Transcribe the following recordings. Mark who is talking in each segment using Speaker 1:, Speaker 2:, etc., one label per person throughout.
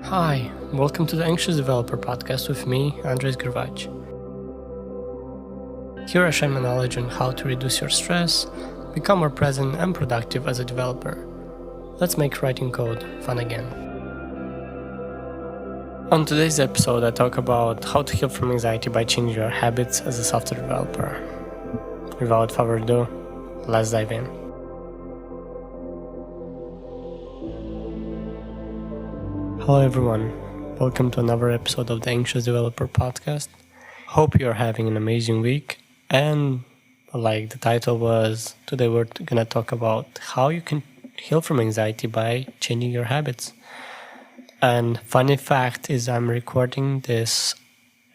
Speaker 1: Hi, welcome to the Anxious Developer Podcast with me, Andres Grvac. Here I share my knowledge on how to reduce your stress, become more present and productive as a developer. Let's make writing code fun again. On today's episode, I talk about how to heal from anxiety by changing your habits as a software developer. Without further ado, let's dive in. Hello everyone, welcome to another episode of the Anxious Developer Podcast. Hope you're having an amazing week, and like the title was, today we're gonna talk about how you can heal from anxiety by changing your habits. And funny fact is I'm recording this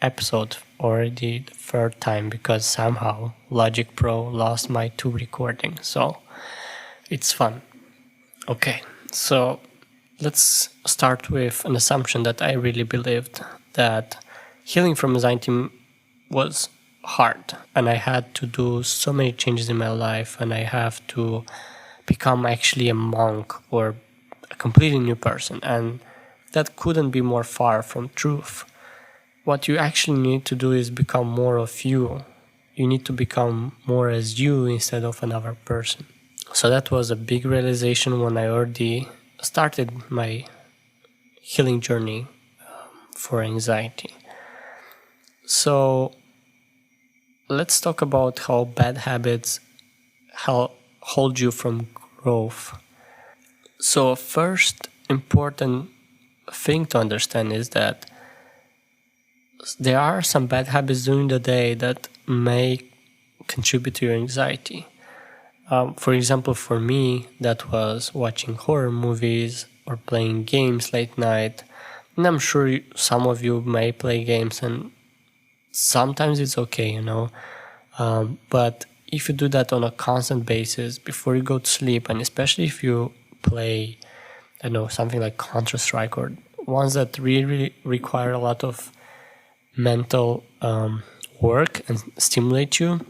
Speaker 1: episode already the third time because somehow Logic Pro lost my 2 recordings, so it's fun. Okay, so let's start with an assumption that I really believed that healing from anxiety was hard, and I had to do so many changes in my life, and I have to become actually a monk or a completely new person, and that couldn't be more far from truth. What you actually need to do is become more of you. You need to become more as you instead of another person. So that was a big realization when I already started my healing journey for anxiety. So let's talk about how bad habits hold you from growth. So first important thing to understand is that there are some bad habits during the day that may contribute to your anxiety. For example, for me, that was watching horror movies or playing games late night. And I'm sure some of you may play games, and sometimes it's okay, but if you do that on a constant basis before you go to sleep, and especially if you play, something like Counter-Strike or ones that really require a lot of mental work and stimulate you,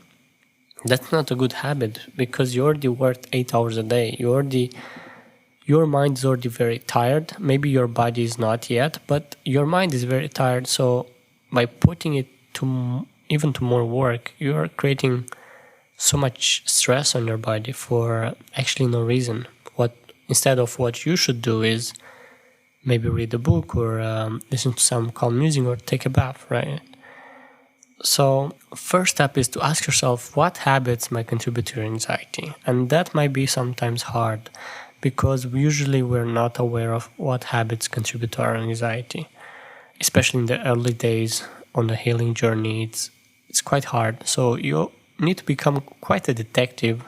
Speaker 1: that's not a good habit because you already worked 8 hours a day. Your mind is already very tired. Maybe your body is not yet, but your mind is very tired. So by putting it to even to more work, you are creating so much stress on your body for actually no reason. Instead of what you should do is maybe read a book or listen to some calm music or take a bath, right? So first step is to ask yourself what habits might contribute to your anxiety. And that might be sometimes hard because we're not aware of what habits contribute to our anxiety. Especially in the early days on the healing journey, it's quite hard. So you need to become quite a detective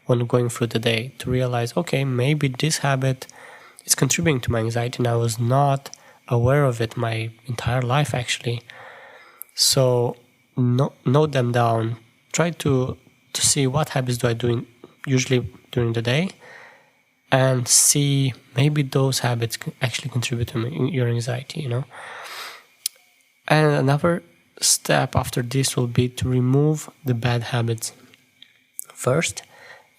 Speaker 1: when going through the day to realize, okay, maybe this habit is contributing to my anxiety and I was not aware of it my entire life actually. So note them down. Try to see what habits do I do usually during the day, and see maybe those habits actually contribute to your anxiety, And another step after this will be to remove the bad habits first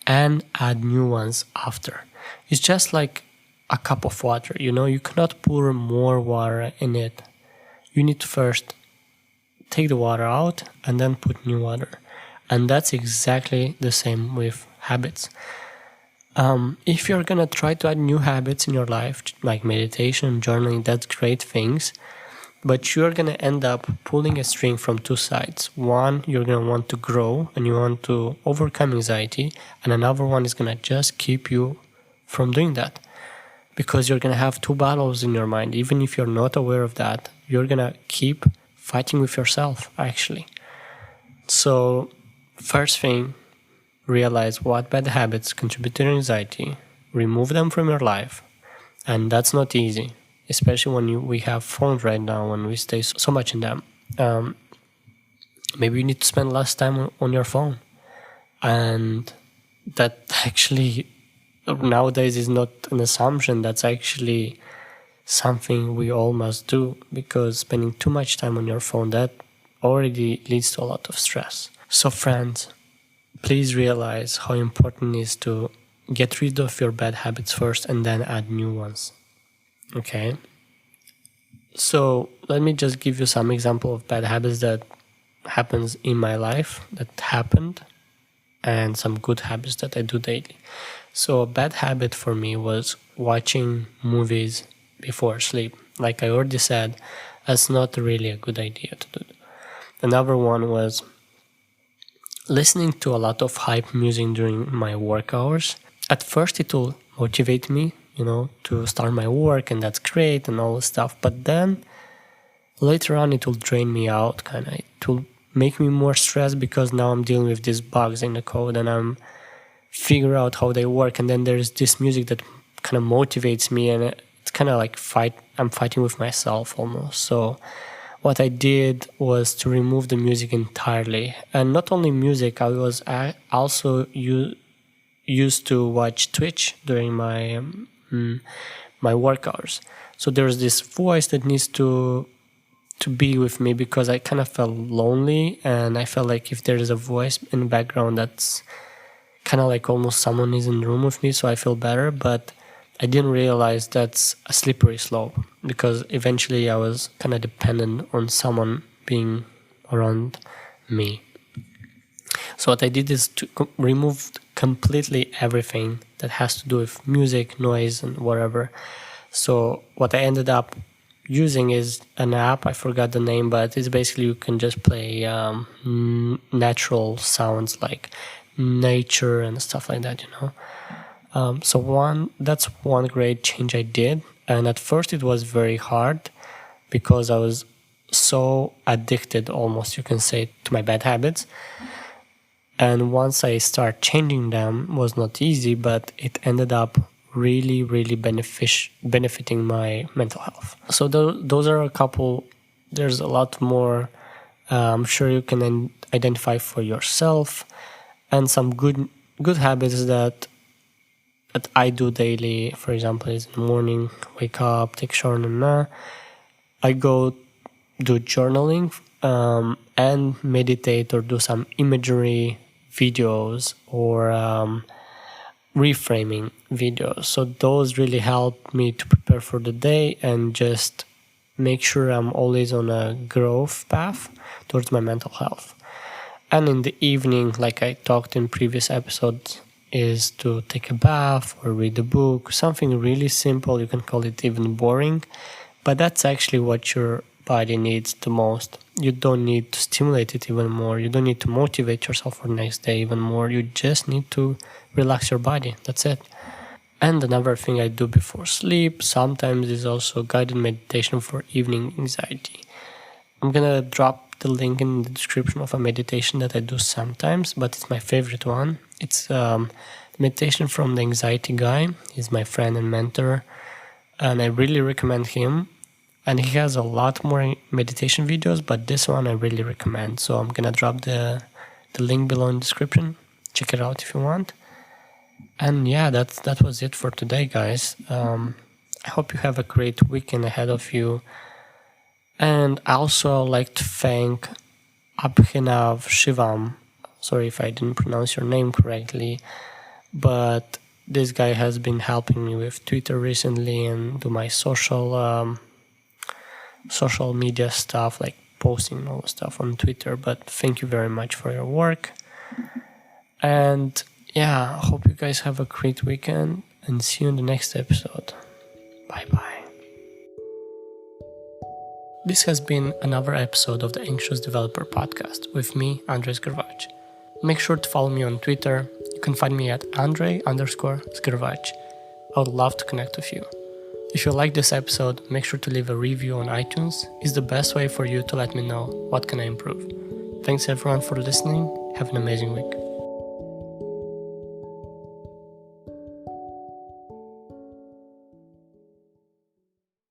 Speaker 1: and add new ones after. It's just like a cup of water, you cannot pour more water in it. You need to first take the water out and then put new water. And that's exactly the same with habits. If you're gonna try to add new habits in your life, like meditation, journaling, that's great things, but you're gonna end up pulling a string from 2 sides. One, you're gonna want to grow and you want to overcome anxiety, and another one is gonna just keep you from doing that. Because you're gonna have 2 battles in your mind. Even if you're not aware of that, you're gonna keep fighting with yourself, actually. So, first thing, realize what bad habits contribute to your anxiety, remove them from your life, and that's not easy, especially when we have phones right now, when we stay so much in them. Maybe you need to spend less time on your phone, and that actually nowadays is not an assumption, that's actually something we all must do, because spending too much time on your phone, that already leads to a lot of stress. So friends, please realize how important it is to get rid of your bad habits first and then add new ones. Okay? So let me just give you some example of bad habits that happens in my life that happened, and some good habits that I do daily. So a bad habit for me was watching movies before sleep. Like I already said, that's not really a good idea to do. Another one was listening to a lot of hype music during my work hours. At first it will motivate me, to start my work, and that's great and all this stuff. But then later on it will drain me out, kind of. It will make me more stressed because now I'm dealing with these bugs in the code and I'm figure out how they work. And then there's this music that kind of motivates me, and it's kind of like I'm fighting with myself almost. So what I did was to remove the music entirely. And not only music, I was also used to watch Twitch during my work hours. So there's this voice that needs to be with me because I kind of felt lonely, and I felt like if there is a voice in the background, that's kind of like almost someone is in the room with me, so I feel better. But I didn't realize that's a slippery slope, because eventually I was kind of dependent on someone being around me. So what I did is to remove completely everything that has to do with music, noise, and whatever. So what I ended up using is an app, I forgot the name, but it's basically you can just play natural sounds like nature and stuff like that, So that's one great change I did. And at first it was very hard because I was so addicted, almost you can say, to my bad habits. And once I start changing them, was not easy, but it ended up really, really benefiting my mental health. So those are a couple. There's a lot more. I'm sure you can identify for yourself, and some good habits that I do daily. For example, is in the morning, wake up, take a shower, and I go do journaling and meditate or do some imagery videos or reframing videos. So those really help me to prepare for the day and just make sure I'm always on a growth path towards my mental health. And in the evening, like I talked in previous episodes, is to take a bath or read a book, something really simple. You can call it even boring, but that's actually what your body needs the most. You don't need to stimulate it even more. You don't need to motivate yourself for the next day even more. You just need to relax your body. That's it. And another thing I do before sleep sometimes is also guided meditation for evening anxiety. I'm gonna drop the link in the description of a meditation that I do sometimes, but it's my favorite one. It's meditation from the anxiety guy. He's my friend and mentor, and I really recommend him. And he has a lot more meditation videos, but this one I really recommend. So I'm gonna drop the link below in the description. Check it out if you want. And yeah, that was it for today, guys. I hope you have a great weekend ahead of you. And also I'd like to thank Abhinav Shivam. Sorry if I didn't pronounce your name correctly, but this guy has been helping me with Twitter recently and do my social media stuff, like posting all the stuff on Twitter. But thank you very much for your work. And yeah, I hope you guys have a great weekend and see you in the next episode. Bye bye. This has been another episode of the Anxious Developer Podcast with me, Andrei Skrvac. Make sure to follow me on Twitter. You can find me at Andrei_Skrvac. I would love to connect with you. If you like this episode, make sure to leave a review on iTunes. It's the best way for you to let me know what can I improve. Thanks everyone for listening. Have an amazing week.